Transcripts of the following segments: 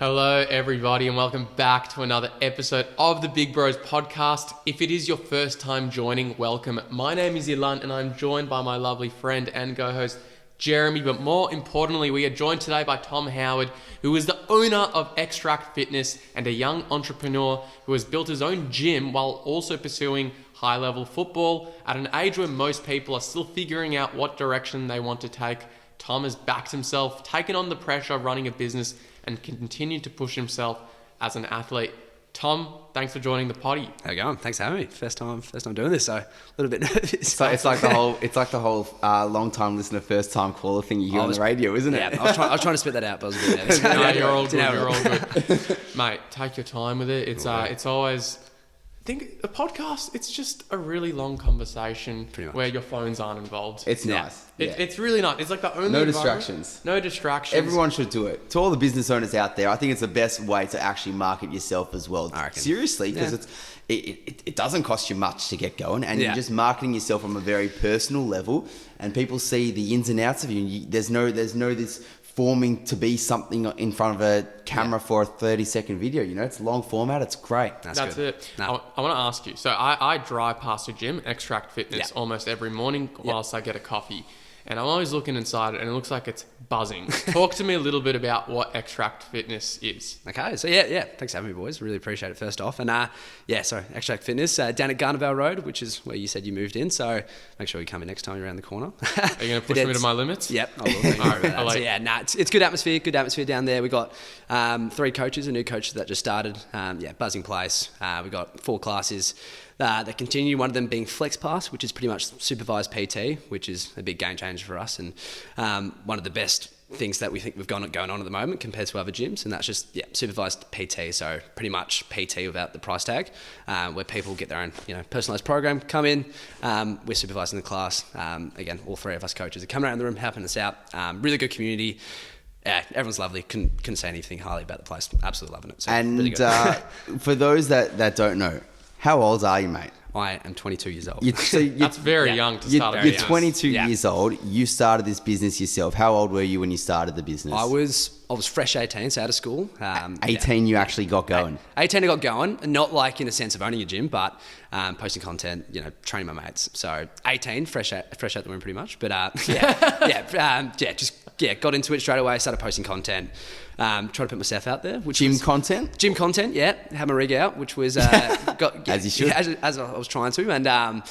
Hello, everybody, and welcome back to another episode of the Big Bros podcast. If it is your first time joining, welcome. My name is Ilan, and I'm joined by my lovely friend and co-host, Jeremy. But more importantly, we are joined today by Tom Howard, who is the owner of Extract Fitness and a young entrepreneur who has built his own gym while also pursuing high-level football at an age where most people are still figuring out what direction they want to take. Tom has backed himself, taken on the pressure of running a business, and continued to push himself as an athlete. Tom, thanks for joining the potty. How you going? Thanks for having me. First time doing this, so a little bit nervous. So it's like the whole long time listener, first time caller thing you hear on the radio, isn't it? Yeah, I was trying to spit that out, but I was a bit nervous. No, you're all good. You're all good, mate. Take your time with it. It's always. I think the podcast, it's just a really long conversation where your phones aren't involved. It's nice. It's really nice. It's like the only No distractions. No distractions. Everyone should do it. To all the business owners out there, I think it's the best way to actually market yourself as well. I reckon. Seriously, because it doesn't cost you much to get going, and you're just marketing yourself from a very personal level, and people see the ins and outs of you. There's no this forming to be something in front of a camera for a 30-second video. You know, it's long format. It's great. That's good. it. No. I want to ask you. So I drive past a gym, Extract Fitness, almost every morning whilst I get a coffee. And I'm always looking inside it, and it looks like it's buzzing. Talk to me a little bit about what Extract Fitness is. Okay, so thanks for having me, boys. Really appreciate it, first off. And Extract Fitness down at Garnervale Road, which is where you said you moved in. So make sure you come in next time you're around the corner. Are you going to push me to my limits? Yep, I will. It's good atmosphere down there. We got 3 coaches, a new coach that just started. Buzzing place. We got 4 classes that continue, one of them being Flex Pass, which is pretty much supervised PT, which is a big game changer for us, and one of the best things that we think we've got going on at the moment compared to other gyms, and that's just supervised PT, so pretty much PT without the price tag, where people get their own personalised program, come in, we're supervising the class, again, all 3 of us coaches are coming around the room helping us out, really good community. Yeah, everyone's lovely. Couldn't say anything highly about the place. Absolutely loving it. So And really good. for those that don't know, how old are you, mate? I am 22 years old. That's very young to start a You're business. 22 years old. You started this business yourself. How old were you when you started the business? I was fresh 18, so out of school. 18, you actually got going. 18, I got going. Not like in the sense of owning a gym, but posting content, training my mates. So 18, fresh out the womb pretty much. But got into it straight away. Started posting content. Trying to put myself out there. Gym content, yeah. Had my rig out, which was as you should, as I was trying to, and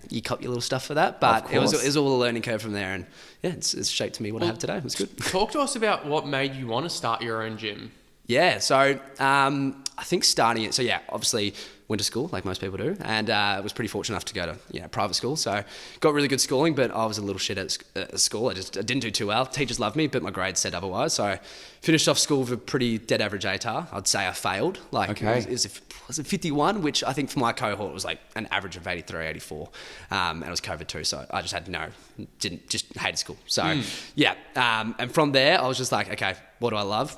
you cop your little stuff for that. But it was all a learning curve from there, and it's shaped to me what I have today. It was good. Talk to us about what made you want to start your own gym. Yeah, so I think starting it. So obviously went to school like most people do, and was pretty fortunate enough to go to private school. So got really good schooling, but I was a little shit at school. I didn't do too well. Teachers loved me, but my grades said otherwise. So finished off school with a pretty dead average ATAR. I'd say I failed. It was a 51, which I think for my cohort was like an average of 83, 84, and it was COVID too. So I just hated school. So and from there I was just like, okay, what do I love?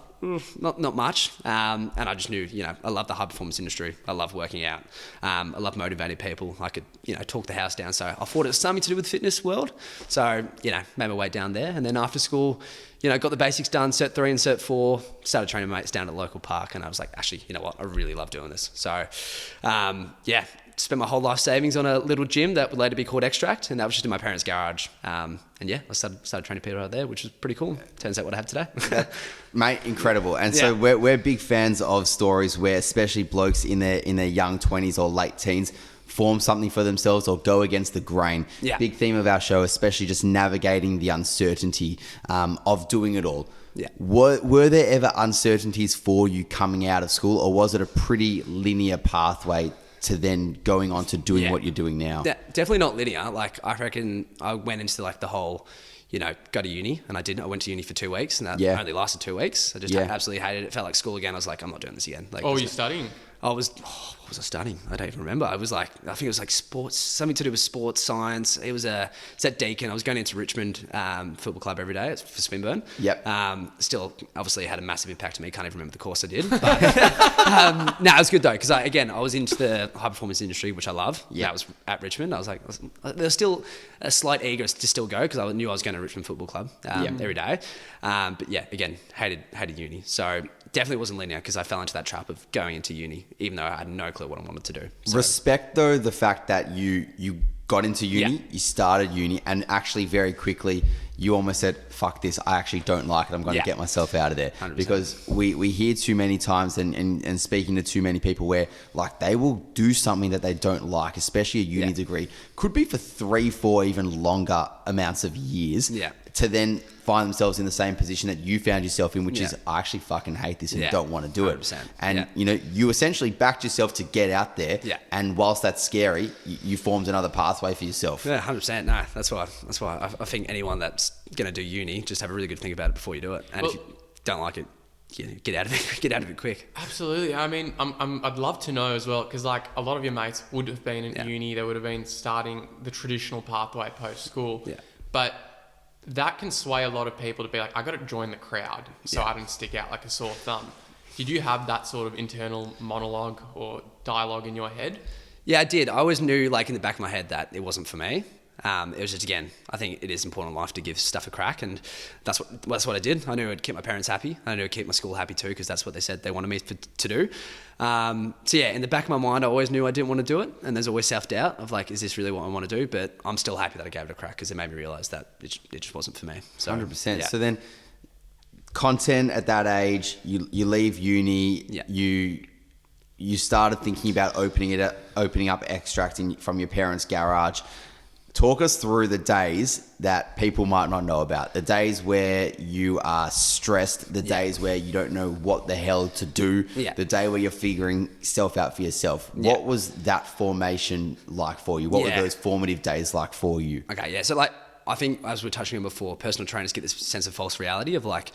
Not much, and I just knew, I love the high performance industry. I love working out. I love motivating people. I could, talk the house down. So I thought it was something to do with the fitness world. So, made my way down there, and then after school, got the basics done, Cert 3 and Cert 4, started training mates down at the local park, and I was like, actually, you know what, I really love doing this. So, spent my whole life savings on a little gym that would later be called Extract, and that was just in my parents' garage. I started training people out there, which was pretty cool. Turns out what I have today. Mate, incredible. And so we're big fans of stories where especially blokes in their young 20s or late teens form something for themselves or go against the grain. Yeah. Big theme of our show, especially just navigating the uncertainty of doing it all. Yeah. Were there ever uncertainties for you coming out of school, or was it a pretty linear pathway to then going on to doing what you're doing now? Definitely not linear. Like, I reckon I went into like the whole, go to uni, and I didn't. I went to uni for 2 weeks, and that only lasted 2 weeks. I just absolutely hated it. It felt like school again. I was like, I'm not doing this again. Like, what were you studying? What was I studying? I don't even remember. I think it was like sports, something to do with sports science. It's at Deakin. I was going into Richmond Football Club every day for Swinburne. Yep. Still, obviously, it had a massive impact on me. Can't even remember the course I did. But it was good though, because I was into the high performance industry, which I love. Yeah. That was at Richmond. I was like, there's still a slight ego to still go, because I knew I was going to Richmond Football Club every day. But again, hated uni. So definitely wasn't linear because I fell into that trap of going into uni, even though I had no clue what I wanted to do. So, Respect though the fact that you got into uni, Yeah. you started uni, and actually very quickly you almost said, fuck this, I actually don't like it, I'm going to Yeah. get myself out of there. 100%. Because we hear too many times and speaking to too many people where like they will do something that they don't like, especially a uni Yeah. degree, could be for 3, 4, even longer amounts of years, Yeah. to then find themselves in the same position that you found yourself in, which Yeah. is, I actually fucking hate this and Yeah. don't want to do it. 100%. And Yeah. you know, you essentially backed yourself to get out there. Yeah. And whilst that's scary, you formed another pathway for yourself. Yeah, 100%. No, that's why I think anyone that's going to do uni, just have a really good think about it before you do it. And if you don't like it, get out of it. Get out of it quick. Absolutely. I mean, I'd love to know as well, because like a lot of your mates would have been at Yeah. uni, they would have been starting the traditional pathway post school. Yeah. But that can sway a lot of people to be like, I got to join the crowd so Yeah. I don't stick out like a sore thumb. Did you have that sort of internal monologue or dialogue in your head? Yeah, I did. I always knew, like, in the back of my head that it wasn't for me. It was just, again, I think it is important in life to give stuff a crack, and that's what I did. I knew I'd keep my parents happy. I knew I'd keep my school happy too, because that's what they said they wanted me to do. So yeah, in the back of my mind, I always knew I didn't want to do it, and there's always self-doubt of like, is this really what I want to do? But I'm still happy that I gave it a crack, because it made me realise that it just wasn't for me. So 100%. yeah. So then content at that age, you leave uni, Yeah. you started thinking about opening up extracting from your parents' garage. Talk us through the days that people might not know about. The days where you are stressed, the days where you don't know what the hell to do, Yeah. the day where you're figuring stuff out for yourself. Yeah. What was that formation like for you? What Yeah. were those formative days like for you? Okay, yeah. So like, I think as we were touching on before, personal trainers get this sense of false reality of like,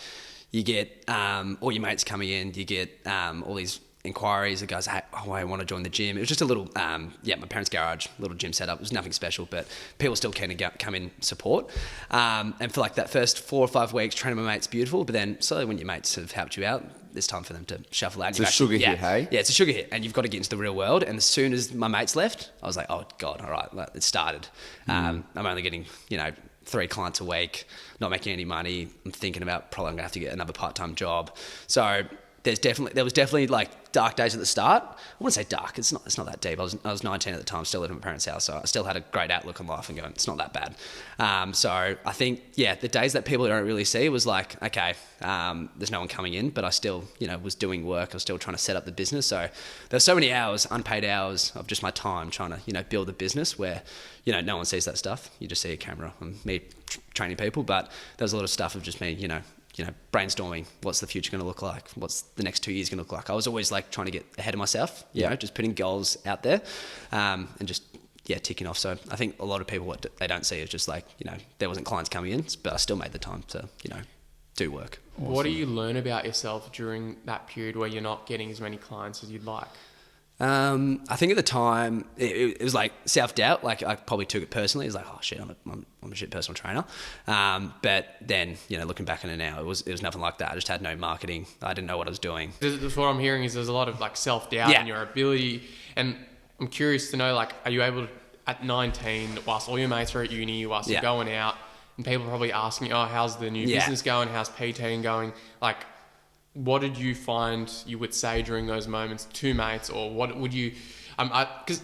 you get all your mates coming in, you get all these inquiries of guys, hey, oh, I want to join the gym. It was just a little, my parents' garage, little gym setup. It was nothing special, but people still keen to come in support. And for like that first 4 or 5 weeks, training my mates, beautiful. But then slowly when your mates have helped you out, it's time for them to shuffle out. It's a sugar hit, hey? Yeah, it's a sugar hit, and you've got to get into the real world. And as soon as my mates left, I was like, oh God, all right, it started. I'm only getting, 3 clients a week, not making any money. I'm thinking about probably I'm gonna have to get another part-time job. So there was definitely like dark days at the start. I wouldn't say dark. It's not that deep. I was 19 at the time, still living at my parents' house, so I still had a great outlook on life and going, it's not that bad. So I think the days that people don't really see was like, okay, there's no one coming in, but I still was doing work. I was still trying to set up the business. So there's so many hours, unpaid hours of just my time trying to build a business where no one sees that stuff. You just see a camera and me training people, but there's a lot of stuff of just me brainstorming what's the future going to look like, what's the next 2 years going to look like. I was always like trying to get ahead of myself, just putting goals out there, and just ticking off. So I think a lot of people, what they don't see is just like there wasn't clients coming in, but I still made the time to do work. Awesome. What do you learn about yourself during that period where you're not getting as many clients as you'd like? I think at the time it was like self-doubt. Like I probably took it personally. It was like, oh shit, I'm a shit personal trainer. But then, looking back on it now, it was nothing like that. I just had no marketing. I didn't know what I was doing. That's what I'm hearing is there's a lot of like self-doubt in your ability. And I'm curious to know, like, are you able to, at 19, whilst all your mates are at uni, whilst you're going out, and people are probably asking you, oh, how's the new business going? How's PTing going? Like, what did you find you would say during those moments to mates, or what would you? Because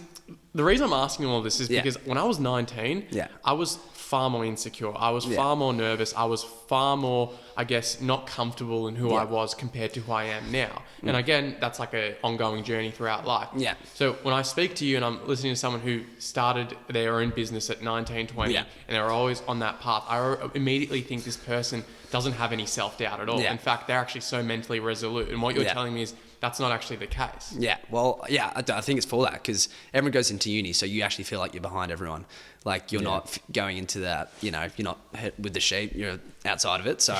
the reason I'm asking all this is because when I was 19, I was far more insecure. I was far more nervous. I was far more, I guess, not comfortable in who I was compared to who I am now. And again, that's like an ongoing journey throughout life. Yeah. So when I speak to you and I'm listening to someone who started their own business at 19, 20, and they're always on that path, I immediately think this person doesn't have any self-doubt at all. In fact, they're actually so mentally resolute. And what you're telling me is that's not actually the case. Yeah, well, I think it's for that, because everyone goes into uni, so you actually feel like you're behind everyone. Like you're not going into that, you're not with the sheep, you're outside of it. So,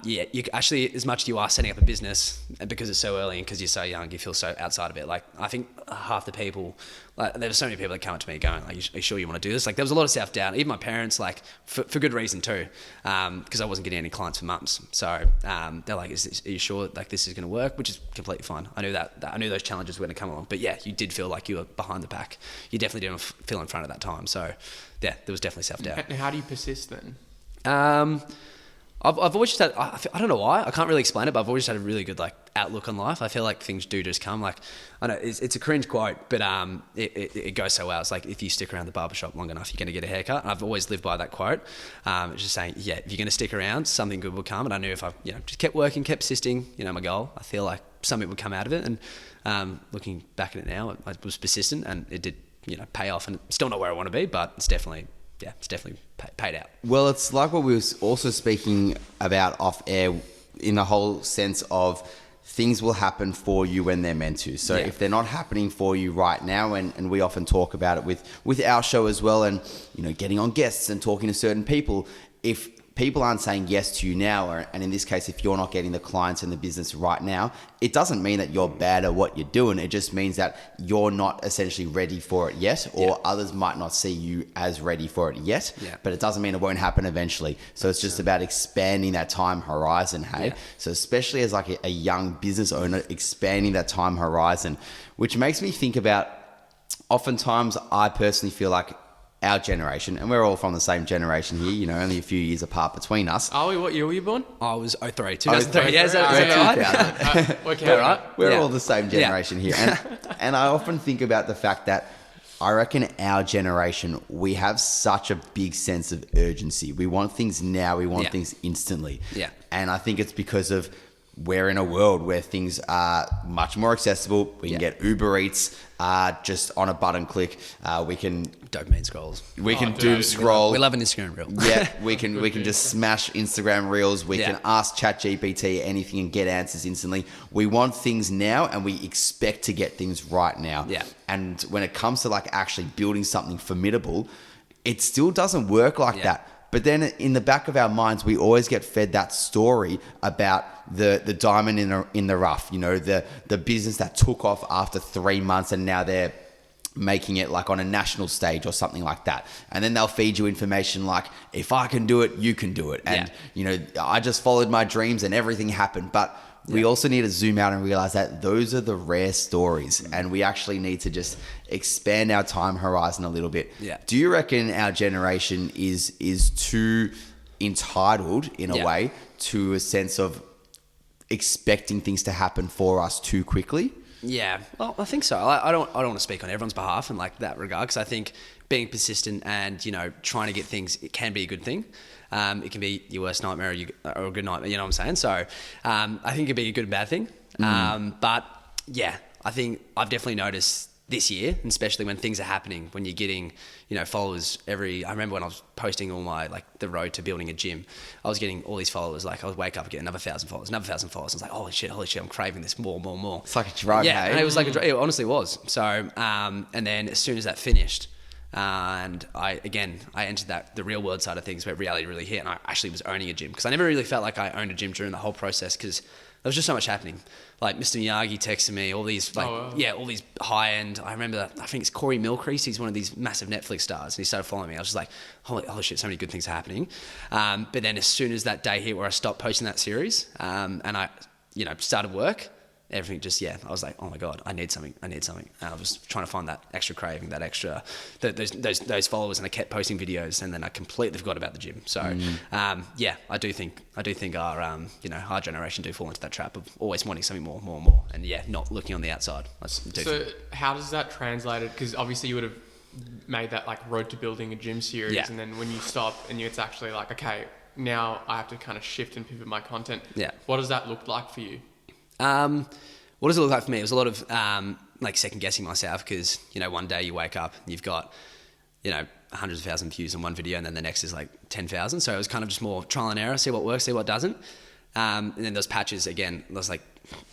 you actually, as much as you are setting up a business, because it's so early and because you're so young, you feel so outside of it. Like I think half the people, like there were so many people that come up to me going, like, are you sure you want to do this? Like there was a lot of self-doubt. Even my parents, like for good reason too, because I wasn't getting any clients for months. So they're like, are you sure like this is going to work? Which is completely fine. I knew that I knew those challenges were going to come along. But yeah, you did feel like you were behind the pack. You definitely didn't feel in front at that time. So yeah, there was definitely self-doubt. And how do you persist then? I've always just had, I don't know why, I can't really explain it, but I've always had a really good like outlook on life. I feel like things do just come. Like, I know it's a cringe quote, but it goes so well. It's like, if you stick around the barbershop long enough, you're going to get a haircut. And I've always lived by that quote. It's just saying, yeah, if you're going to stick around, something good will come. And I knew if I, just kept working, kept persisting, my goal, I feel like something would come out of it. And looking back at it now, I was persistent and it did, pay off. And still not where I want to be, but it's definitely paid out. Well, it's like what we were also speaking about off air, in the whole sense of things will happen for you when they're meant to. So if they're not happening for you right now, and we often talk about it with our show as well, and getting on guests and talking to certain people, if people aren't saying yes to you now, and in this case, if you're not getting the clients in the business right now, it doesn't mean that you're bad at what you're doing. It just means that you're not essentially ready for it yet, or others might not see you as ready for it yet, but it doesn't mean it won't happen eventually. So it's just about expanding that time horizon, hey? Yeah. So especially as like a young business owner, expanding that time horizon, which makes me think about, oftentimes I personally feel like our generation, and we're all from the same generation here, only a few years apart between us. Are we? What year were you born? I was 03. 2003. Yeah, is that right? Okay, right. We're all the same generation here. And I often think about the fact that I reckon our generation, we have such a big sense of urgency. We want things now. We want things instantly. Yeah. And I think it's because of we're in a world where things are much more accessible. We can get Uber Eats just on a button click. We can dopamine scrolls. We can doom scroll. We love an Instagram reel. Yeah, we can just smash Instagram reels. We can ask ChatGPT anything and get answers instantly. We want things now, and we expect to get things right now. Yeah. And when it comes to like actually building something formidable, it still doesn't work like that. But then in the back of our minds, we always get fed that story about the diamond in the rough, the business that took off after 3 months and now they're making it like on a national stage or something like that. And then they'll feed you information like, if I can do it, you can do it. And, I just followed my dreams and everything happened. But we also need to zoom out and realize that those are the rare stories, and we actually need to just expand our time horizon a little bit. Yeah. Do you reckon our generation is too entitled in a way to a sense of expecting things to happen for us too quickly? Yeah, well, I think so. I don't want to speak on everyone's behalf in like that regard, because I think being persistent and trying to get things, it can be a good thing. It can be your worst nightmare or a good nightmare. You know what I'm saying? So I think it can be a good and bad thing. But yeah, I think I've definitely noticed this year, and especially when things are happening, when you're getting followers I remember when I was posting all my the road to building a gym, I was getting all these followers. I would wake up and get another 1,000 followers. I was like, holy shit, I'm craving this more. It's like a drug. Yeah, and it was like a drug. It honestly was. So and then as soon as that finished, and I entered the real world side of things where reality really hit, and I actually was owning a gym, because I never really felt like I owned a gym during the whole process, because there was just so much happening. Like Mr. Miyagi texted me, all these all these high end. I remember I think it's Corey Milcrease. He's one of these massive Netflix stars, and he started following me. I was just like, holy shit, so many good things are happening. But then as soon as that day hit where I stopped posting that series, and I started work, everything just, I was like, oh my God, I need something. And I was trying to find that extra craving, that extra, those followers, and I kept posting videos, and then I completely forgot about the gym. So, I do think our, our generation do fall into that trap of always wanting something more, and not looking on the outside. So how does that translate it? Because obviously you would have made that road to building a gym series, and then when you stop and it's actually like, okay, now I have to kind of shift and pivot my content. Yeah. What does that look like for you? What does it look like for me? It was a lot of second guessing myself, because one day you wake up and you've got hundreds of thousands of views on one video, and then the next is 10,000. So it was kind of just more trial and error, see what works, see what doesn't. And then those patches again,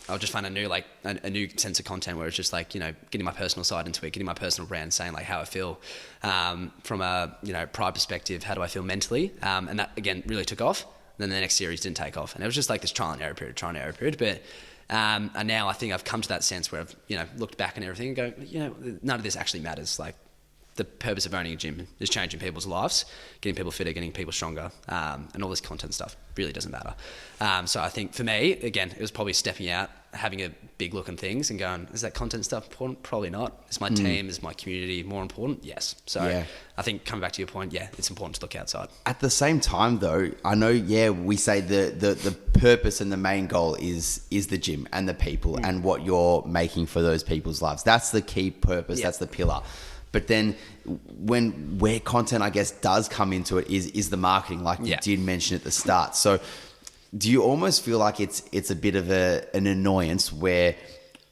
I'll just find a new sense of content where it's just getting my personal side into it, getting my personal brand, saying how I feel from a pride perspective, how do I feel mentally, and that again really took off. And then the next series didn't take off, and it was just this trial and error period. But and now I think I've come to that sense where I've looked back and everything and go, none of this actually matters. The purpose of owning a gym is changing people's lives, getting people fitter, getting people stronger, and all this content stuff really doesn't matter. So I think for me, again, it was probably stepping out having a big look on things and going, is that content stuff important? Probably not. Is my team, is my community more important? Yes. So I think coming back to your point, it's important to look outside. At the same time, though, I know, we say the purpose and the main goal is the gym and the people and what you're making for those people's lives. That's the key purpose. That's the pillar. But then where content, I guess, does come into it is the marketing, like you did mention at the start. So do you almost feel like it's a bit of an annoyance where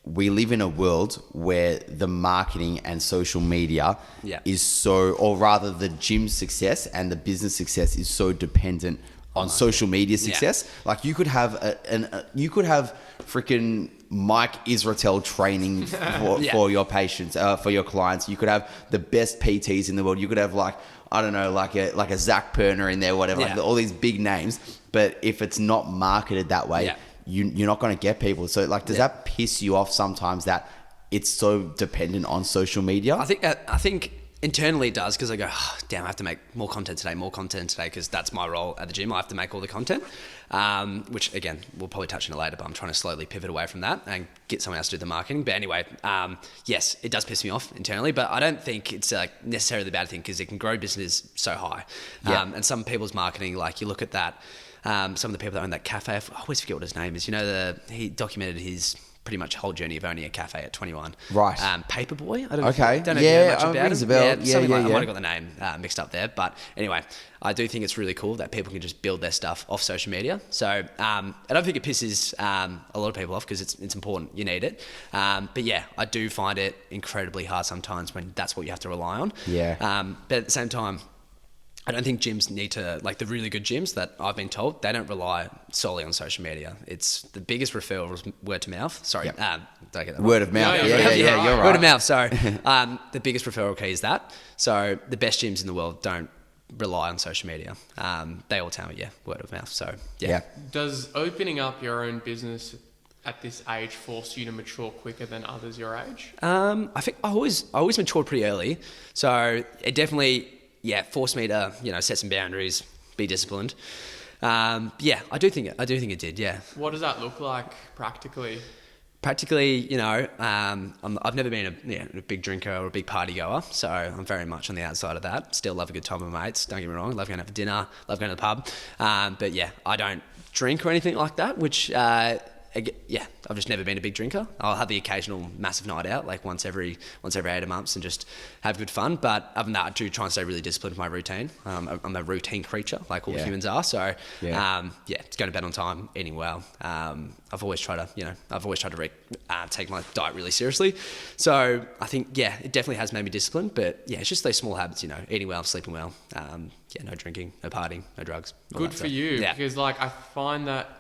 we live in a world where the marketing and social media is so, or rather the gym success and the business success is so dependent on social media success? Like you could have freaking Mike Israel training for your patients, for your clients. You could have the best PTs in the world. You could have like a Zach Perner in there, whatever, like all these big names. But if it's not marketed that way, you're not going to get people. So like, does that piss you off sometimes that it's so dependent on social media? I think internally it does, because I go, damn, I have to make more content today, because that's my role at the gym. I have to make all the content, which again, we'll probably touch on it later, but I'm trying to slowly pivot away from that and get someone else to do the marketing. But anyway, yes, it does piss me off internally, but I don't think it's like necessarily the bad thing, because it can grow business so high. And some people's marketing, like you look at that, some of the people that own that cafe, I always forget what his name is. You know, he documented his pretty much whole journey of owning a cafe at 21. Right. Paperboy? I don't know. Okay. Don't know if you know much about rings him. a bell. I might have got the name mixed up there. But anyway, I do think it's really cool that people can just build their stuff off social media. So I don't think it pisses a lot of people off, because it's important. You need it. But yeah, I do find it incredibly hard sometimes when that's what you have to rely on. Yeah. But at the same time, I don't think gyms need to, like the really good gyms that I've been told, they don't rely solely on social media. It's the biggest referral is word to mouth. Sorry, did I get that word of mouth. Yeah, you're right. Word of mouth, sorry. The biggest referral key is that. So the best gyms in the world don't rely on social media. They all tell me, word of mouth. So yeah. Does opening up your own business at this age force you to mature quicker than others your age? I think I always matured pretty early. So it definitely forced me to, set some boundaries, be disciplined. I do think it did. Yeah. What does that look like practically? Practically, I've never been a big drinker or a big party goer, so I'm very much on the outside of that. Still love a good time with my mates. Don't get me wrong. Love going out for dinner. Love going to the pub. But yeah, I don't drink or anything like that. Which I've just never been a big drinker. I'll have the occasional massive night out, like once every 8 months, and just have good fun. But other than that, I do try and stay really disciplined with my routine. I'm a routine creature, like all humans are. So it's going to bed on time, eating well. I've always tried to take my diet really seriously. So I think it definitely has made me disciplined. But it's just those small habits, eating well, sleeping well. No drinking, no partying, no drugs. Good for you, because like I find that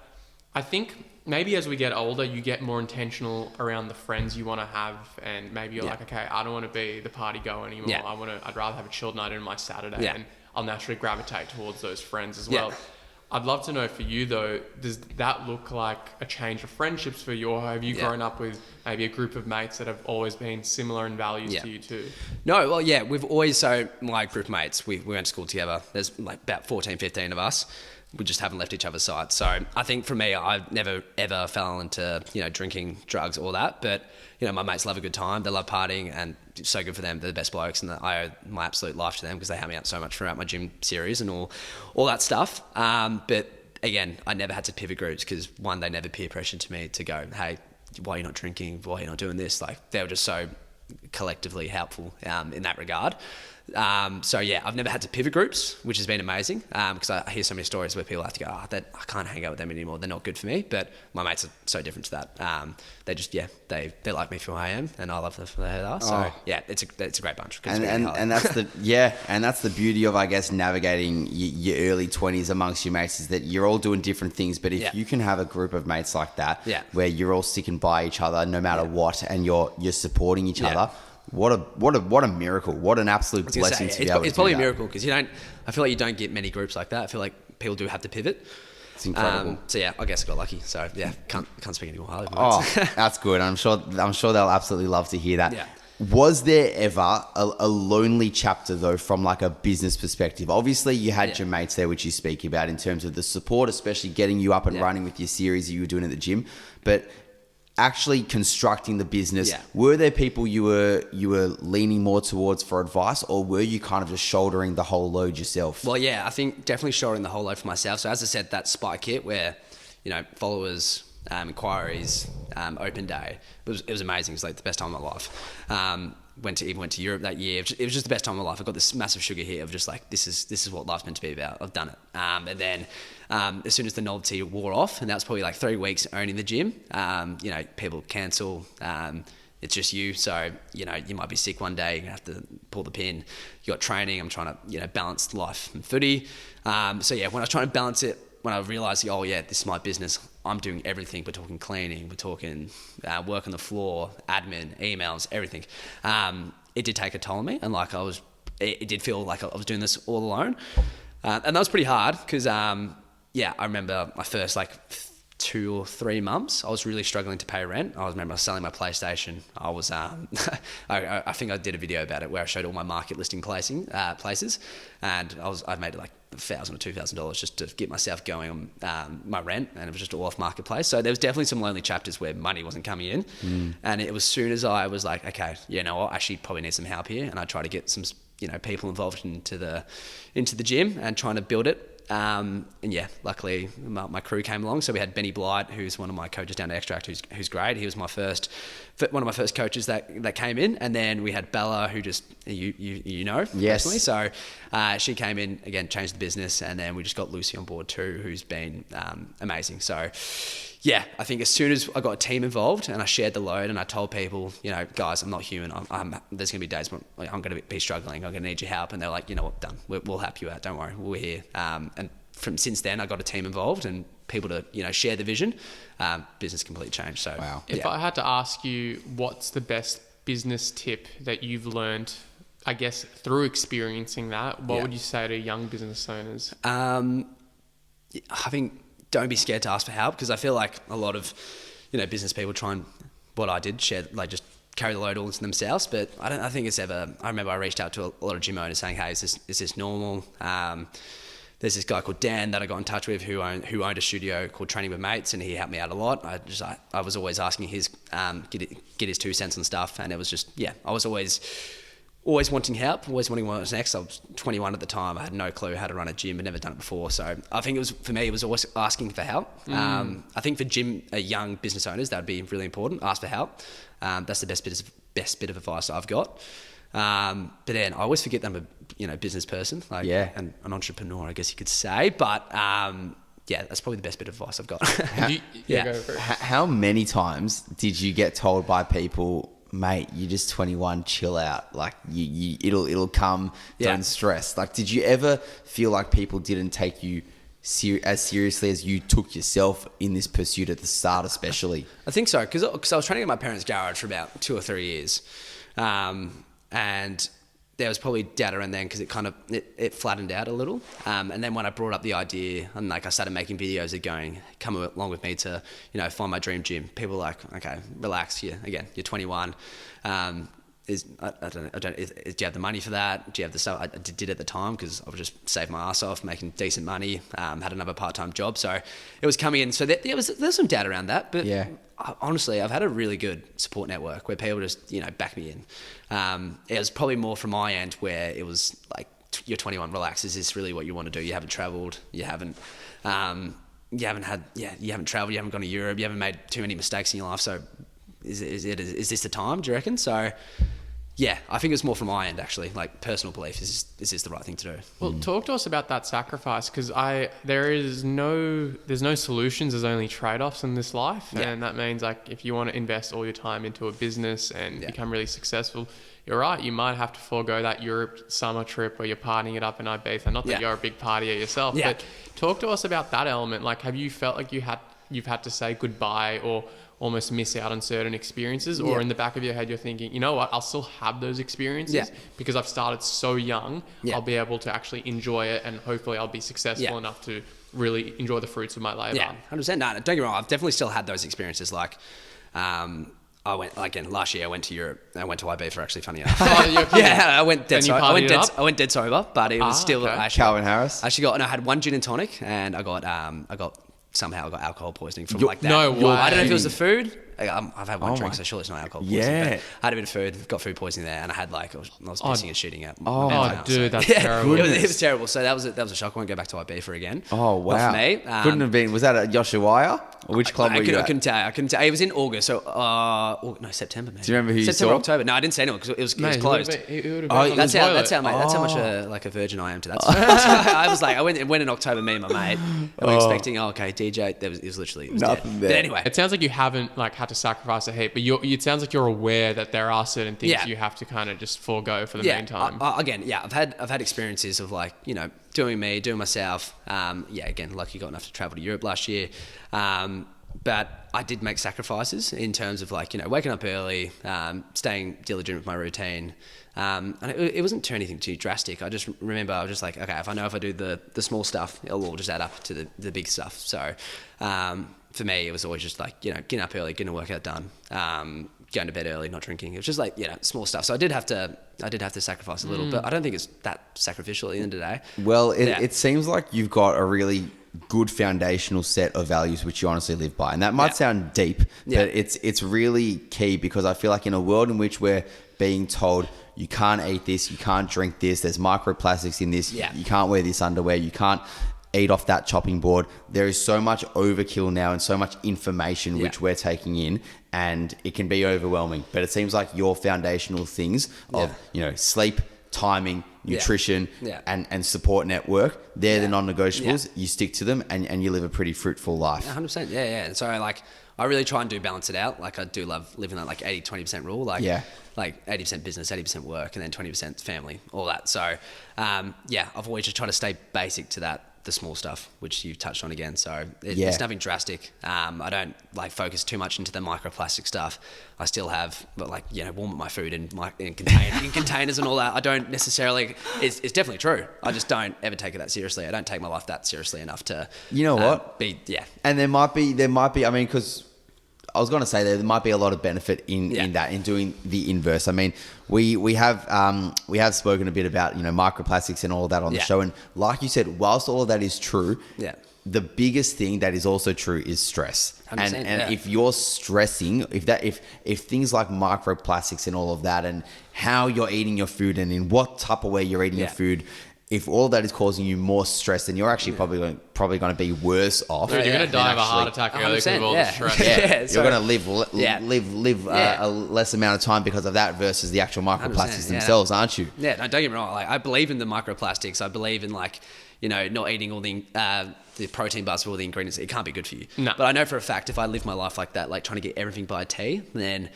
I think maybe as we get older, you get more intentional around the friends you want to have, and maybe you're like, okay, I don't want to be the party goer anymore. I'd rather have a chilled night on my Saturday, and I'll naturally gravitate towards those friends as well. I'd love to know for you though, does that look like a change of friendships for you, or have you grown up with maybe a group of mates that have always been similar in values to you too? No, well, we've always, so my group of mates, we went to school together. There's like about 14, 15 of us. We just haven't left each other's side. So I think for me, I've never ever fell into, drinking, drugs, all that. But, my mates love a good time. They love partying, and it's so good for them. They're the best blokes, and I owe my absolute life to them, because they helped me out so much throughout my gym series and all that stuff. But again, I never had to pivot groups, because one, they never peer pressured to me to go, hey, why are you not drinking? Why are you not doing this? Like, they were just so collectively helpful in that regard. I've never had to pivot groups, which has been amazing, because I hear so many stories where people have to go, I can't hang out with them anymore. They're not good for me. But my mates are so different to that. They just, they like me for who I am, and I love them for who they are. So it's a great bunch. And that's the beauty of, I guess, navigating your early 20s amongst your mates, is that you're all doing different things. But if you can have a group of mates like that, where you're all sticking by each other no matter what, and you're supporting each other. What a miracle! What an absolute blessing to be able to do. It's probably a miracle, because I feel like you don't get many groups like that. I feel like people do have to pivot. It's incredible. I guess I got lucky. So can't speak any more highly. That's good. I'm sure they'll absolutely love to hear that. Yeah. Was there ever a lonely chapter though, from like a business perspective? Obviously you had your mates there, which you speak about in terms of the support, especially getting you up and running with your series that you were doing at the gym. But actually constructing the business, Yeah. were there people you were leaning more towards for advice, or were you kind of just shouldering the whole load yourself? Well, yeah, I think definitely shouldering the whole load for myself. So as I said, that spike hit where, followers, inquiries, open day, it was amazing. It was like the best time of my life. Went to Europe that year. It was just the best time of my life. I got this massive sugar hit of just like, this is what life's meant to be about. I've done it. And then as soon as the novelty wore off, and that was probably like 3 weeks owning the gym, people cancel. It's just you. So, you might be sick one day, you have to pull the pin. You got training. I'm trying to, balance life and footy. When I was trying to balance it, when I realised, this is my business, I'm doing everything. We're talking cleaning, we're talking work on the floor, admin, emails, everything. It did take a toll on me, and it did feel like I was doing this all alone. And that was pretty hard because, I remember my first 2 or 3 months, I was really struggling to pay rent. I remember selling my PlayStation. I was, I think I did a video about it where I showed all my market listing places, and I'd made like $1,000 or $2,000 just to get myself going on my rent, and it was just all off marketplace. So there was definitely some lonely chapters where money wasn't coming in, and it was soon as I was like, okay, I actually probably need some help here, and I tried to get some people involved into the gym and trying to build it. Luckily my crew came along. So we had Benny Blight, who's one of my coaches down at Extract, who's great. He was one of my first coaches that came in, and then we had Bella, who just Yes. personally. So she came in again, changed the business, and then we just got Lucy on board too, who's been amazing. So yeah, I think as soon as I got a team involved and I shared the load and I told people, guys, I'm not human. There's going to be days when I'm going to be struggling. I'm going to need your help. And they're like, done. We'll help you out. Don't worry. We're here. And since then, I got a team involved and people to, share the vision. Business completely changed. So wow. If I had to ask you, what's the best business tip that you've learned, I guess, through experiencing that, what would you say to young business owners? I think don't be scared to ask for help, because I feel like a lot of, business people try and, what I did, share, just carry the load all into themselves. But I think it's ever, I remember I reached out to a lot of gym owners saying, hey, is this normal? There's this guy called Dan that I got in touch with who owned a studio called Training with Mates, and he helped me out a lot. I was always asking his, get his 2 cents on stuff. And it was just, I was always wanting help, always wanting what was next. I was 21 at the time. I had no clue how to run a gym. I'd never done it before. So I think for me, it was always asking for help. I think for young business owners, that would be really important. Ask for help. That's the best bit of advice I've got. But then I always forget that I'm a business person, an entrepreneur, I guess you could say. But that's probably the best bit of advice I've got. Go for it. How many times did you get told by people, mate, you're just 21, chill out, like it'll come, don't stress? Like, did you ever feel like people didn't take you as seriously as you took yourself in this pursuit at the start, especially? I think so, because I was training at my parents' garage for about 2 or 3 years, and there was probably doubt around then because it flattened out a little. And then when I brought up the idea and I started making videos of come along with me to, find my dream gym, people were like, okay, relax. You're 21. I don't know, do you have the money for that? Do you have the stuff? I did at the time because I was just saving my ass off, making decent money, had another part-time job. So it was coming in. So there's some doubt around that, but honestly, I've had a really good support network where people just, back me in. It was probably more from my end where it was like, you're 21, relax. Is this really what you want to do? You haven't traveled. You haven't traveled. You haven't gone to Europe. You haven't made too many mistakes in your life. So is this the time, do you reckon? So yeah, I think it's more from my end, actually, like personal belief. Is this the right thing to do? Well, talk to us about that sacrifice, because there's no solutions, there's only trade-offs in this life. Yeah. And that means, like, if you want to invest all your time into a business and become really successful, you're right, you might have to forego that Europe summer trip where you're partying it up in Ibiza. Not that you're a big partier yourself, but talk to us about that element. Like, have you felt like you've had to say goodbye or almost miss out on certain experiences, or in the back of your head you're thinking, you know what, I'll still have those experiences because I've started so young, I'll be able to actually enjoy it, and hopefully I'll be successful enough to really enjoy the fruits of my labor. 100%. No, don't get me wrong, I've definitely still had those experiences. Like last year I went to Europe. I went to Ibiza, actually, funny enough. I went dead sober. I went dead sober, but it was still Calvin Harris. I had 1 gin and tonic, and I got alcohol poisoning from like that. No way. I don't know if it was the food. I've had one drink, so surely it's not alcohol poisoning. Yeah. But I had a bit of food, got food poisoning there, and I had like I was pissing and shitting out. Oh, dude, that's terrible. It was terrible. So that was a shock. I won't go back to Ibiza again. Oh, wow. Not for me. Couldn't have been. Was that at Ushuaia? Or which club were you at? I couldn't tell. It was in August, so no, September. Maybe. Do you remember who you September, saw? October. No, I didn't say anyone because it was closed. That's That's how much a virgin I am to that. So I was like, I went in October. Me and my mate, and we were expecting. DJ. It was literally nothing dead. there. But anyway, it sounds like you haven't like had to sacrifice a heap, but it sounds like you're aware that there are certain things you have to kind of just forego for the meantime. I've had experiences of like doing myself. Again, lucky got enough to travel to Europe last year. But I did make sacrifices in terms of like, waking up early, staying diligent with my routine. And it wasn't anything too drastic. I just remember I was just like, okay, if I do the small stuff, it'll all just add up to the big stuff. So for me, it was always just like, getting up early, getting a workout done, going to bed early, not drinking. It was just like, small stuff. So I did have to sacrifice a little, but I don't think it's that sacrificial at the end of the day. Well, it seems like you've got a really good foundational set of values which you honestly live by, and that might sound deep, but it's really key, because I feel like in a world in which we're being told you can't eat this, you can't drink this, there's microplastics in this, you can't wear this underwear, you can't eat off that chopping board, there is so much overkill now and so much information which we're taking in, and it can be overwhelming. But it seems like your foundational things of sleep, timing, nutrition, and support network, they're the non-negotiables. You stick to them, and you live a pretty fruitful life. 100%. And so like I really try and do balance it out. Like I do love living that like 80-20% rule. Like 80% business, 80% work, and then 20% family, all that. So I've always just tried to stay basic to that, the small stuff, which you touched on again. So it's nothing drastic. I don't like focus too much into the microplastic stuff. I still have, warm up my food in containers and all that. I don't necessarily. It's definitely true. I just don't ever take it that seriously. I don't take my life that seriously enough to. You know what? And there might be. I mean, because I was going to say there might be a lot of benefit in that, in doing the inverse. I mean, we have spoken a bit about microplastics and all of that on the show, and like you said, whilst all of that is true, the biggest thing that is also true is stress. And if you're stressing, if things like microplastics and all of that, and how you're eating your food and in what Tupperware you're eating your food, if all that is causing you more stress, then you're actually probably going to be worse off. Dude, you're going to die of a heart attack early because of all the stress. You're going to live a less amount of time because of that versus the actual microplastics themselves, aren't you? Yeah, no, don't get me wrong. Like, I believe in the microplastics. I believe in not eating all the protein bars with all the ingredients. It can't be good for you. No. But I know for a fact if I live my life like that, like trying to get everything by tea, then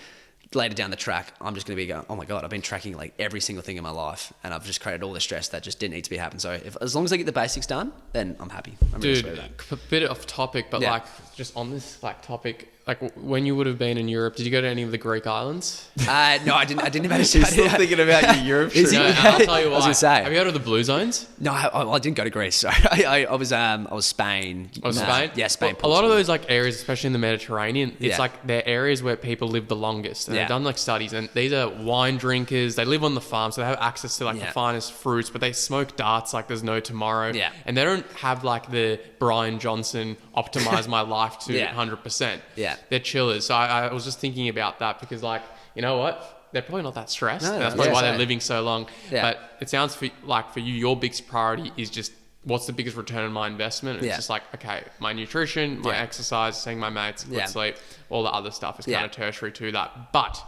later down the track, I'm just going to be going, oh my God, I've been tracking like every single thing in my life, and I've just created all the stress that just didn't need to be happening. So as long as I get the basics done, then I'm happy. Dude, a bit off topic, but like just on this like topic, like when you would have been in Europe, did you go to any of the Greek islands? No, I didn't manage to. You're still thinking about your Europe trip. No, I'll tell you why. I was going to say. Have you heard of the Blue Zones? No, I didn't go to Greece. So I was Spain. Spain? Yeah, Spain. Well, a lot of those like areas, especially in the Mediterranean, it's like they're areas where people live the longest. And they've done like studies, and these are wine drinkers. They live on the farm, so they have access to like the finest fruits, but they smoke darts like there's no tomorrow. Yeah. And they don't have like the Brian Johnson optimize my life to 100%. Yeah. They're chillers. So I was just thinking about that because like, you know what? They're probably not that stressed. No, that's probably why they're living so long. Yeah. But it sounds for you, your biggest priority is just what's the biggest return on my investment? And it's just like, okay, my nutrition, my exercise, seeing my mates, good sleep, all the other stuff is kind of tertiary to that. But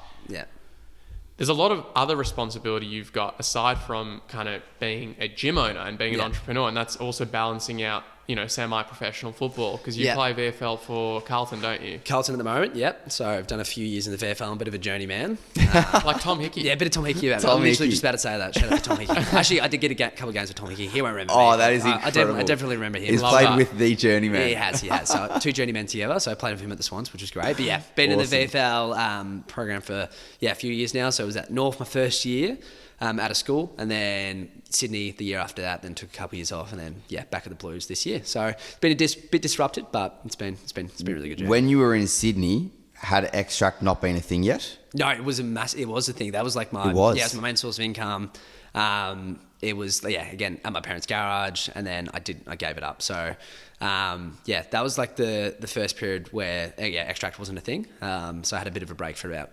there's a lot of other responsibility you've got aside from kind of being a gym owner and being an entrepreneur. And that's also balancing out, semi-professional football because you play VFL for Carlton, don't you? Carlton at the moment, yep. So I've done a few years in the VFL. I'm a bit of a journeyman. Like Tom Hickey. Yeah, a bit of Tom Hickey. I'm literally just about to say that. Shout out to Tom Hickey. Actually, I did get a couple of games with Tom Hickey. He won't remember me. Oh, that is incredible. I definitely remember him. He's played with the journeyman. Yeah, he has. So 2 journeymen together. So I played with him at the Swans, which was great. But been in the VFL program for a few years now. So I was at North my first year. Out of school, and then Sydney the year after that, then took a couple of years off, and then back at the Blues this year. So it's been a bit disrupted, but it's been a really good journey. When you were in Sydney, had extract not been a thing yet? No, it was a thing. That was like my it was my main source of income. It was, again, at my parents' garage, and then I gave it up. So, that was like the first period where, extract wasn't a thing. So I had a bit of a break for about,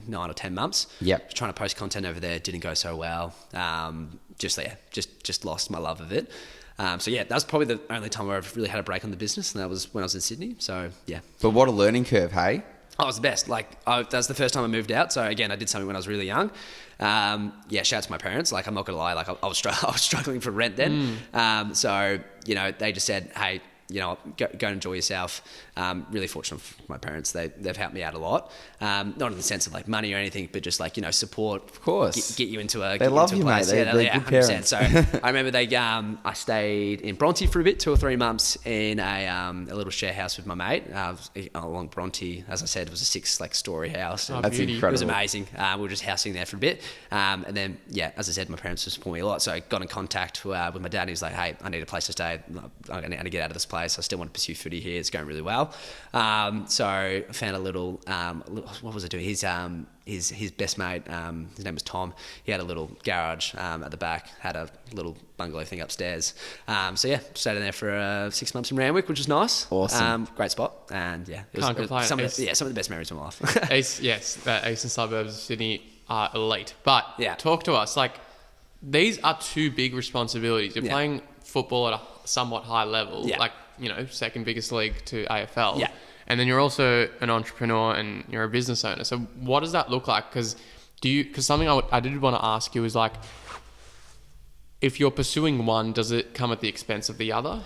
9 or 10 months. Yep. Trying to post content over there didn't go so well. Just lost my love of it. That was probably the only time where I've really had a break on the business, and that was when I was in Sydney. So, yeah. But what a learning curve, hey? Oh, it was the best. That was the first time I moved out. So again, I did something when I was really young. Shout out to my parents. Like, I'm not gonna lie. Like, I was struggling for rent then. They just said, hey, go and enjoy yourself. Really fortunate for my parents. They've helped me out a lot. Not in the sense of like money or anything, but just like, support. Of course. Get you into a They love you, place. mate. They're good 100%. parents. So I remember I stayed in Bronte for a bit, 2 or 3 months in a little share house with my mate along Bronte. As I said, it was a 6-story house. Oh, That's beauty. incredible. It was amazing. We were just housing there for a bit. And then, as I said, my parents would support me a lot. So I got in contact with my dad. He was like, hey, I need a place to stay. I'm going to get out of this place. I still want to pursue footy here. It's going really well. So I found a little, what was I doing? His best mate, his name was Tom. He had a little garage at the back, had a little bungalow thing upstairs. Stayed in there for 6 months in Randwick, which was nice. Awesome. Great spot. And it was Can't complain. some of the best memories of my life. The eastern suburbs of Sydney are elite. But Yeah. talk to us. Like, these are two big responsibilities. You're playing football at a somewhat high level, second biggest league to AFL. Yeah. And then you're also an entrepreneur and you're a business owner. So what does that look like? Because something I did want to ask you is like, if you're pursuing one, does it come at the expense of the other?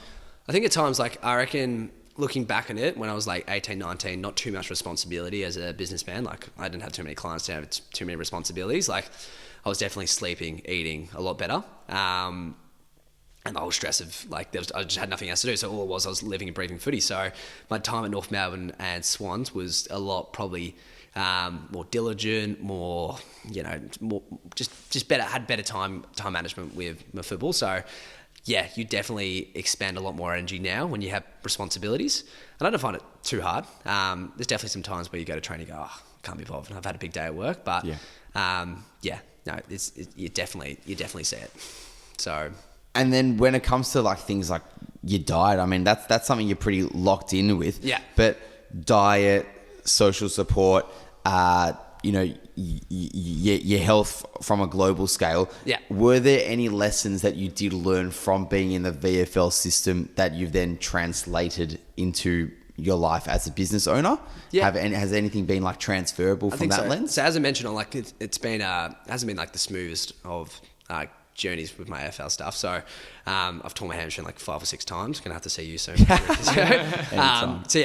I think at times, I reckon, looking back on it, when I was 18, 19, not too much responsibility as a businessman. Like, I didn't have too many clients, didn't have too many responsibilities. Like, I was definitely sleeping, eating a lot better. And the whole stress of I just had nothing else to do. So all it was, I was living and breathing footy. So my time at North Melbourne and Swans was a lot probably more diligent, more just better, had better time management with my football. So you definitely expend a lot more energy now when you have responsibilities. And I don't find it too hard. There's definitely some times where you go to train and you go, oh, can't be bothered. I've had a big day at work, but you definitely see it. So. And then when it comes to things like your diet, I mean, that's something you're pretty locked in with. Yeah. But diet, social support, your health from a global scale. Yeah. Were there any lessons that you did learn from being in the VFL system that you've then translated into your life as a business owner? Yeah. Has anything been transferable from that lens? So as I mentioned, it's been hasn't been the smoothest of journeys with my AFL stuff. So I've torn my hamstring 5 or 6 times. Gonna have to see you soon. It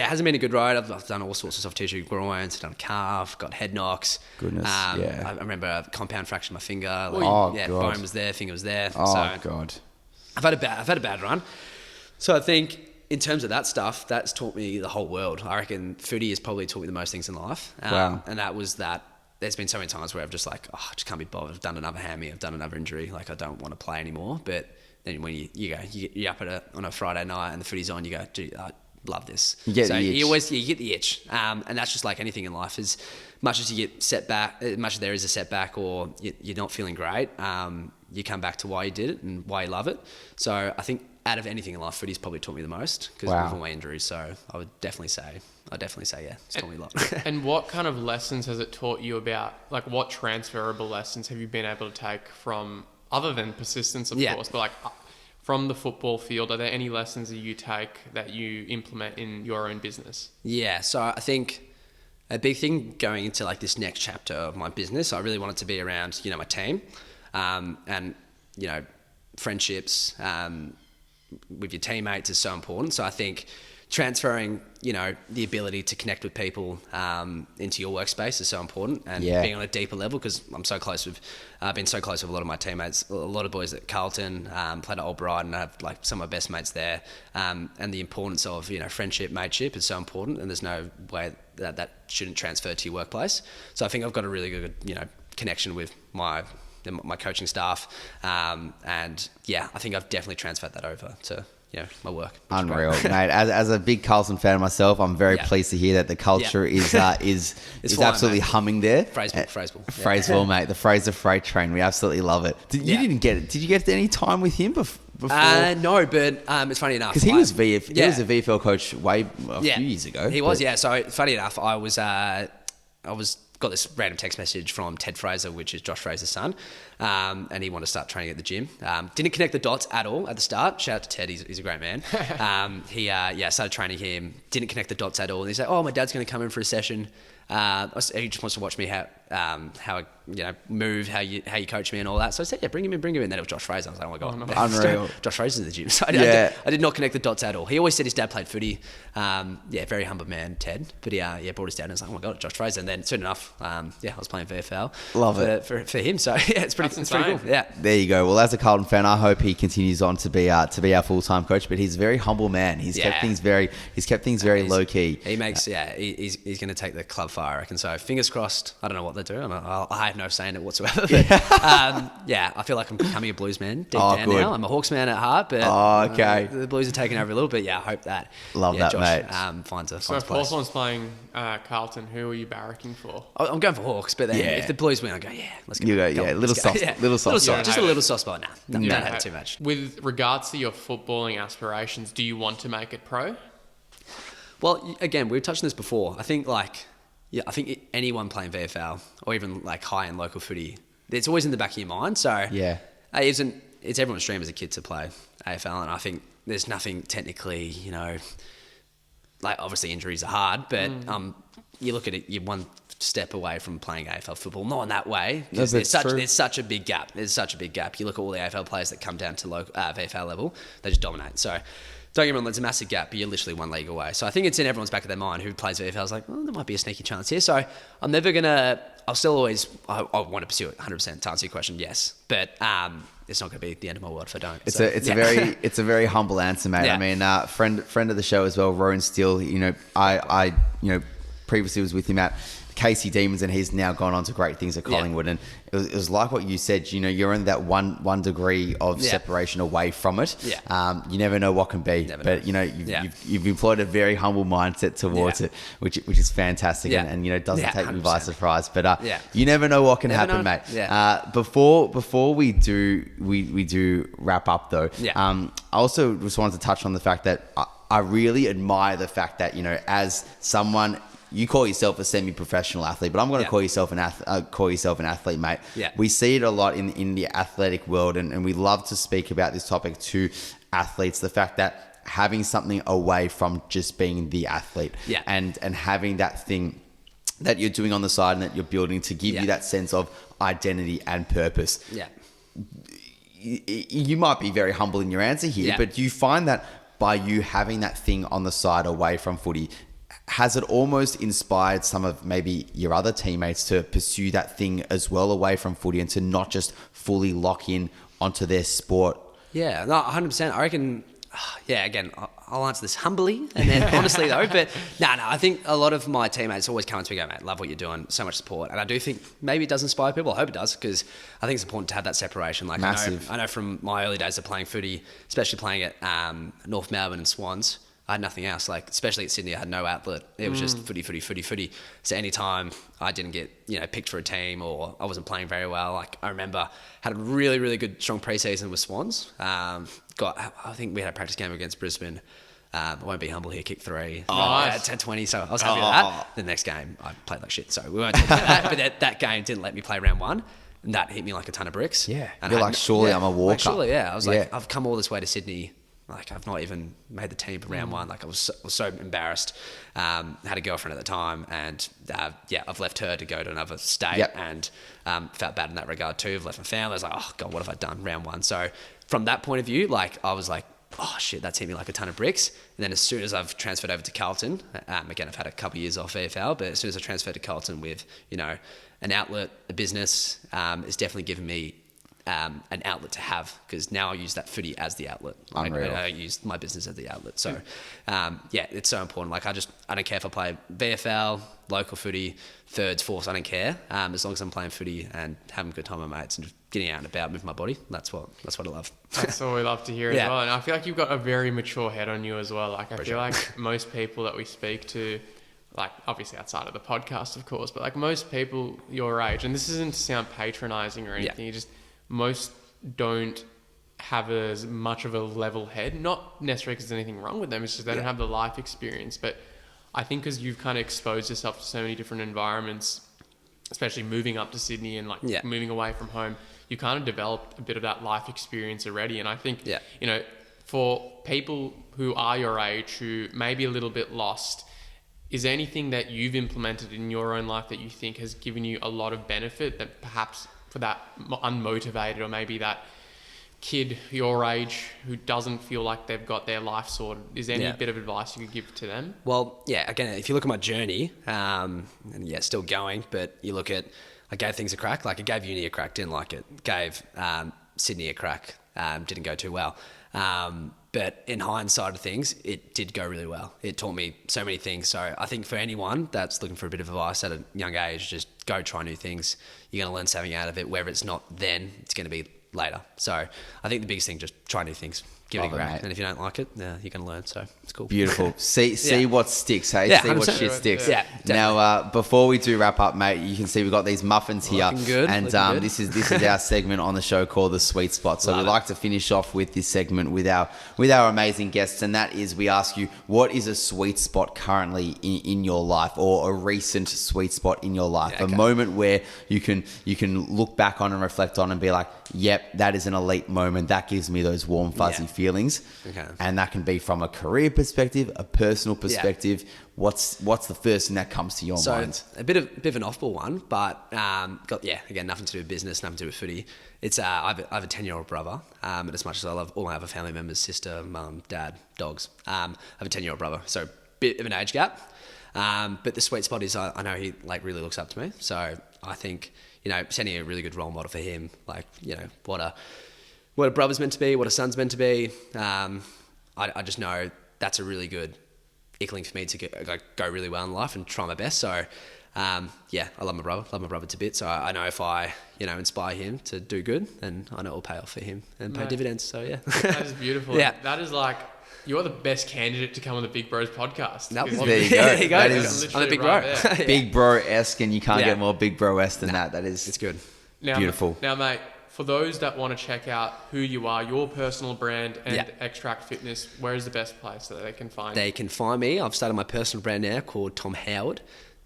hasn't been a good ride. I've done all sorts of soft tissue, groins, done calf, got head knocks. Goodness, I remember a compound fracture in my finger. God. Bone was there, finger was there. God. I've had a bad run. So I think in terms of that stuff, that's taught me the whole world. I reckon footy has probably taught me the most things in life. Wow. And that was that. There's been so many times where I've just I just can't be bothered. I've done another hammy. I've done another injury. I don't want to play anymore. But then when you're up on a Friday night and the footy's on, you go, gee, I love this. You get the itch. You get the itch. And that's just like anything in life. As much as you get setback, as much as there is a setback or you're not feeling great, you come back to why you did it and why you love it. So I think out of anything in life, footy's probably taught me the most because of all my injuries. So I would definitely say, it's taught me a lot. And what kind of lessons has it taught you about, what transferable lessons have you been able to take from, other than persistence, of course, but from the football field? Are there any lessons that you take that you implement in your own business? Yeah, so I think a big thing going into this next chapter of my business, I really want it to be around, my team, and, friendships, with your teammates is so important. So I think transferring, the ability to connect with people into your workspace is so important, and being on a deeper level, because I've been so close with a lot of my teammates, a lot of boys at Carlton, played at Old Brighton, I have some of my best mates there, and the importance of, friendship, mateship is so important, and there's no way that shouldn't transfer to your workplace. So I think I've got a really good, connection with my coaching staff, and I think I've definitely transferred that over to my work. Unreal, mate. As a big Carlton fan myself, I'm very pleased to hear that the culture is flying, absolutely mate. humming there. Phraseball. Mate. The Fraser Freight Train. We absolutely love it. You didn't get it. Did you get any time with him before? No, but it's funny enough Because he was a VFL coach a few years ago. He was, yeah. So funny enough, I was got this random text message from Ted Fraser, which is Josh Fraser's son, and he wanted to start training at the gym. Didn't connect the dots at all at the start. Shout out to Ted, he's a great man. He started training him. Didn't connect the dots at all. And he said, "Oh, my dad's going to come in for a session. He just wants to watch me how I move, how you coach me and all that." So I said, "Yeah, bring him in." Then it was Josh Fraser. I was like, "Oh my god, unreal!" Josh Fraser's in the gym. So I did not connect the dots at all. He always said his dad played footy. Very humble man, Ted. But he brought his dad and I was like, "Oh my god, Josh Fraser." And then soon enough, I was playing VFL. Love it for him. So yeah, it's pretty cool. Yeah. There you go. Well, as a Carlton fan, I hope he continues on to be our full-time coach. But he's a very humble man. He's kept things very low key. He makes he's going to take the club far, I reckon. So fingers crossed. I don't know what they do. I have no say in it whatsoever. But, I feel like I'm becoming a Blues man deep down now. I'm a Hawks man at heart, but the Blues are taking over a little bit. Yeah, I hope that. Love that, Josh, mate. Finds a So if place. Hawthorn's playing Carlton, who are you barracking for? I'm going for Hawks, but then if the Blues win, I go, let's go. You go, little soft. Just a little soft spot now. Don't You hate don't it too much. With regards to your footballing aspirations, do you want to make it pro? Well, again, we've touched on this before. I think anyone playing VFL or even like high-end local footy, it's always in the back of your mind. So it's everyone's dream as a kid to play AFL, and I think there's nothing technically, like obviously injuries are hard, but you look at it, you're one step away from playing AFL football, not in that way, because there's such a big gap. You look at all the AFL players that come down to local VFL level, they just dominate. So don't get me wrong, there's a massive gap, but you're literally one league away. So I think it's in everyone's back of their mind who plays VFL. It's like, well, there might be a sneaky chance here. So I'm never going to... I want to pursue it 100%. To answer your question, yes. But it's not going to be the end of my world if I don't. It's a very humble answer, mate. Yeah. I mean, friend of the show as well, Rowan Steele. I previously was with him at Casey Demons, and he's now gone on to great things at Collingwood. And it was like what you said. You're in that one degree of separation away from it. Yeah. You never know what can be, but you've employed a very humble mindset towards it, which is fantastic, and doesn't take me by surprise. But you never know what can happen, mate. Yeah. Before we do wrap up though, I also just wanted to touch on the fact that I really admire the fact that as someone. You call yourself a semi-professional athlete, but I'm going to call yourself an athlete, mate. Yeah. We see it a lot in the athletic world, and we love to speak about this topic to athletes. The fact that having something away from just being the athlete, and having that thing that you're doing on the side and that you're building to give you that sense of identity and purpose. Yeah. You might be very humble in your answer here, but do you find that by you having that thing on the side away from footy, has it almost inspired some of maybe your other teammates to pursue that thing as well away from footy and to not just fully lock in onto their sport? Yeah, no, 100%. I reckon, again, I'll answer this humbly and then honestly though, but no, I think a lot of my teammates always come to me and go, mate, love what you're doing, so much support. And I do think maybe it does inspire people. I hope it does, because I think it's important to have that separation. Like Massive. I know from my early days of playing footy, especially playing at North Melbourne and Swans, I had nothing else. Like, especially at Sydney, I had no outlet. It was just footy. So anytime I didn't get, picked for a team or I wasn't playing very well, like I remember had a really, really good, strong preseason with Swans. I think we had a practice game against Brisbane. I won't be humble here, kick 3. Nice. 10-20, so I was happy with that. The next game, I played like shit, so we won't talk about that. But that game didn't let me play round 1. And that hit me like a ton of bricks. Yeah. And You're like, surely I'm a walker. Like, surely, I was like, I've come all this way to Sydney. Like, I've not even made the team for round 1. Like, I was so embarrassed. Had a girlfriend at the time, and I've left her to go to another state, and felt bad in that regard too. I've left my family. I was like, oh God, what have I done round 1? So from that point of view, like, I was like, oh shit, that's hit me like a ton of bricks. And then as soon as I've transferred over to Carlton, again, I've had a couple of years off VFL, but as soon as I transferred to Carlton with, an outlet, a business, it's definitely given me an outlet to have, because now I use that footy as the outlet. I use my business as the outlet. So, it's so important. Like, I don't care if I play VFL, local footy, thirds, fourths, I don't care. As long as I'm playing footy and having a good time with my mates and just getting out and about, moving my body. That's what I love. That's all we love to hear as Yeah. well. And I feel like you've got a very mature head on you as well. Like I For feel sure. like most people that we speak to, like obviously outside of the podcast, of course, but like most people your age, and this isn't to sound patronizing or anything, you just most don't have as much of a level head. Not necessarily because there's anything wrong with them, it's just they don't have the life experience. But I think because you've kind of exposed yourself to so many different environments, especially moving up to Sydney and like moving away from home, you kind of developed a bit of that life experience already. And I think, you know, for people who are your age, who may be a little bit lost, is there anything that you've implemented in your own life that you think has given you a lot of benefit that perhaps for that unmotivated or maybe that kid your age who doesn't feel like they've got their life sorted, is there any bit of advice you could give to them? Well, yeah, again, if you look at my journey, and still going, but you look at, I gave things a crack. Like I gave uni a crack, didn't like it. Gave Sydney a crack, didn't go too well. But in hindsight of things, it did go really well. It taught me so many things. So I think for anyone that's looking for a bit of advice at a young age, just go try new things. You're going to learn something out of it. Whether it's not then, it's going to be later. So I think the biggest thing, just try new things. Give it a crack. And if you don't like it, you're going to learn. So it's cool. Beautiful. See what sticks, hey? Yeah, see what 100%. shit sticks. Yeah, now, before we do wrap up, mate, you can see we've got these muffins here. Looking good. And Looking good. this is our segment on the show called The Sweet Spot. So we like to finish off with this segment with our amazing guests. And that is, we ask you, what is a sweet spot currently in your life, or a recent sweet spot in your life? Yeah, okay. A moment where you can look back on and reflect on and be like, yep, that is an elite moment. That gives me those warm, fuzzy feelings. Okay. And that can be from a career perspective, a personal perspective. What's the first thing that comes to your mind? So a bit of an off-ball one, but again, nothing to do with business, nothing to do with footy. It's I have a 10-year-old brother, and as much as I love all my other family members, sister, mum, dad, dogs, I have a 10-year-old brother, so a bit of an age gap. But the sweet spot is I know he like really looks up to me, so I think, you know, setting a really good role model for him, like, you know, what a brother's meant to be, what a son's meant to be. I just know that's a really good ickling for me to go really well in life and try my best. So, I love my brother to bits. So I know if I, you know, inspire him to do good, then I know it will pay off for him and pay dividends. So yeah. That is beautiful. Yeah. That is like, you're the best candidate to come on the Big Bros podcast. There you go. There you go. That is- I'm a big bro. right there. Big bro-esque, and you can't Yeah. get more big bro-esque than that. That is It's good. Now, beautiful. Now, mate, for those that want to check out who you are, your personal brand and Yeah. Extract Fitness, where is the best place that they can find you? They can find me. I've started my personal brand now called Tom Howard.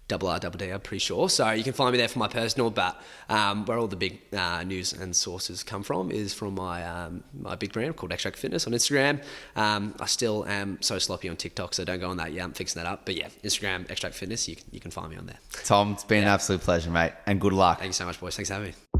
RRD, I'm pretty sure. So you can find me there for my personal, but where all the big news and sources come from is from my my big brand called Extract Fitness on Instagram. I still am so sloppy on TikTok, so don't go on that yet. I'm fixing that up. But yeah, Instagram, Extract Fitness, you can find me on there. Tom, it's been an absolute pleasure, mate, and good luck. Thank you so much, boys. Thanks for having me.